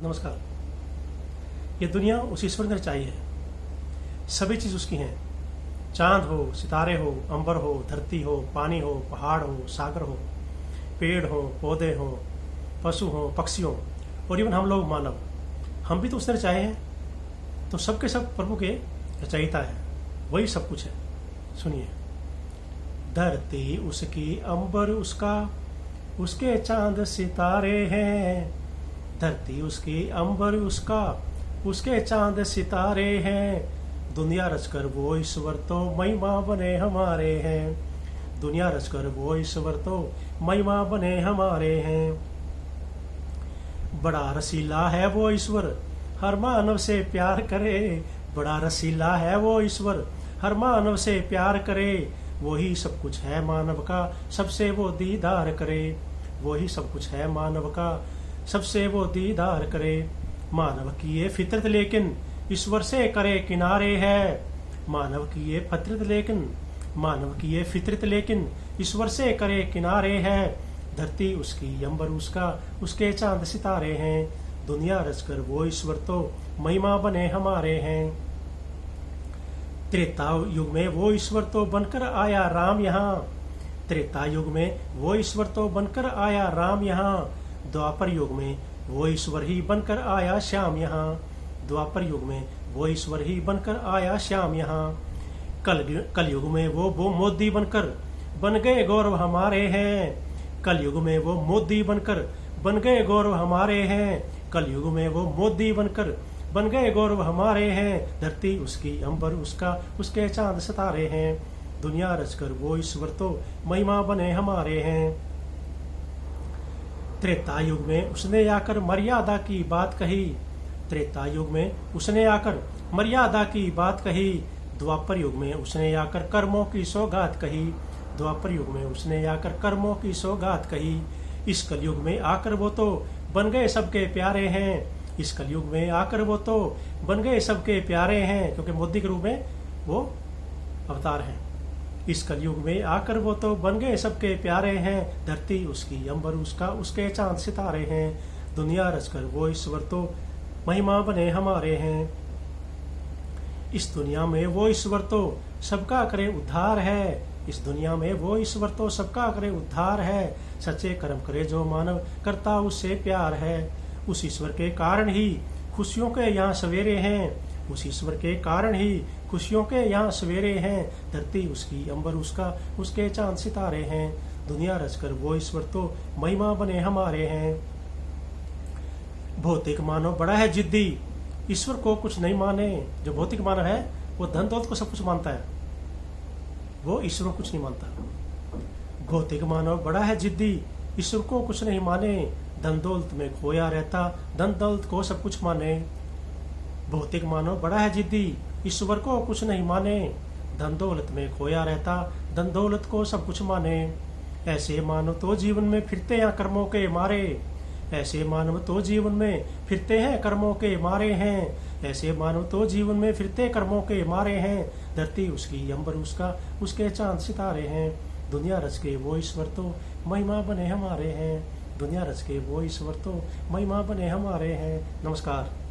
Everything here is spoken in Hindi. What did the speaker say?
नमस्कार। ये दुनिया उस ईश्वर ने रचाई है। सभी चीज उसकी हैं। चांद हो, सितारे हो, अंबर हो, धरती हो, पानी हो, पहाड़ हो, सागर हो, पेड़ हो, पौधे हो, पशु हो, पक्षी हो, और इवन हम लोग मानव, हम भी तो उसने रचाए हैं। तो सबके सब प्रभु के रचयिता है, वही सब कुछ है। सुनिए। धरती उसकी, अंबर उसका, उसके चांद सितारे हैं। धरती उसकी, अंबर उसका, उसके चांद सितारे हैं। दुनिया रचकर वो ईश्वर तो महिमा बने हमारे हैं। दुनिया रचकर वो ईश्वर तो महिमा बने हमारे हैं। बड़ा रसीला है वो ईश्वर, हर मानव से प्यार करे। बड़ा रसीला है वो ईश्वर, हर मानव से प्यार करे। वही सब कुछ है मानव का, सबसे वो दीदार करे। वही सब कुछ है मानव का, सबसे वो दीदार करे। मानव की ये फितरत लेकिन ईश्वर से करे किनारे है। मानव की ये फितरत लेकिन, मानव की ये फितरत लेकिन ईश्वर से करे किनारे है। धरती उसकी, अंबर उसका, उसके चांद सितारे हैं। दुनिया रचकर वो ईश्वर तो महिमा बने हमारे हैं। त्रेता युग में वो ईश्वर तो बनकर आया राम यहाँ। त्रेता युग में वो ईश्वर तो बनकर आया राम यहाँ। द्वापर युग में वो ईश्वर ही बनकर आया श्याम यहाँ। द्वापर युग में वो ईश्वर ही बनकर आया श्याम यहाँ। कल युग में वो मोदी बनकर बन गए गौरव हमारे हैं। कल युग में वो मोदी बनकर बन गए गौरव हमारे हैं। कल युग में वो मोदी बनकर बन गए गौरव हमारे हैं। धरती उसकी, अंबर उसका, उसके चांद सितारे हैं। दुनिया रचकर वो ईश्वर तो महिमा बने हमारे हैं। त्रेता युग में उसने आकर मर्यादा की बात कही। त्रेता युग में उसने आकर मर्यादा की बात कही। द्वापर युग में उसने आकर कर्मों की सौगात कही। द्वापर युग में उसने आकर कर्मों की सौगात कही। इस कलयुग में आकर वो तो बन गए सबके प्यारे हैं। इस कलयुग में आकर वो तो बन गए सबके प्यारे हैं, क्योंकि मोदी के रूप में वो अवतार हैं। इस कलयुग में आकर वो तो बन गए सबके प्यारे हैं। धरती उसकी, अंबर उसका, उसके चांद सितारे हैं। दुनिया रचकर वो ईश्वर तो महिमा बने हमारे हैं। इस दुनिया में वो ईश्वर तो सबका करे उद्धार है। इस दुनिया में वो ईश्वर तो सबका करे उद्धार है। सच्चे कर्म करे जो मानव, करता उससे प्यार है। उस ईश्वर के कारण ही खुशियों के यहाँ सवेरे हैं। उस ईश्वर के कारण ही खुशियों के यहाँ सवेरे हैं। धरती उसकी, अंबर उसका, उसके चांद सितारे हैं। दुनिया रचकर वो ईश्वर तो महिमा बने हमारे हैं। भौतिक मानव बड़ा है जिद्दी, ईश्वर को कुछ नहीं माने। जो भौतिक मानव है वो धन दौलत को सब कुछ मानता है, वो ईश्वर को कुछ नहीं मानता। भौतिक मानव बड़ा है जिद्दी, ईश्वर को कुछ नहीं माने। धन दौलत में खोया रहता, धन दौलत को सब कुछ माने। भौतिक मानव बड़ा है जिद्दी, ईश्वर को कुछ नहीं माने। धन दौलत में खोया रहता, धन दौलत को सब कुछ माने। ऐसे मानव तो जीवन में फिरते हैं कर्मों के मारे। ऐसे मानव तो जीवन में फिरते हैं कर्मों के मारे हैं। ऐसे मानव तो जीवन में फिरते कर्मों के मारे हैं। धरती उसकी, अंबर उसका, उसके चांद सितारे हैं। दुनिया रच के वो ईश्वर तो महिमा बने हमारे हैं। दुनिया रच के वो ईश्वर तो महिमा बने हमारे हैं। नमस्कार।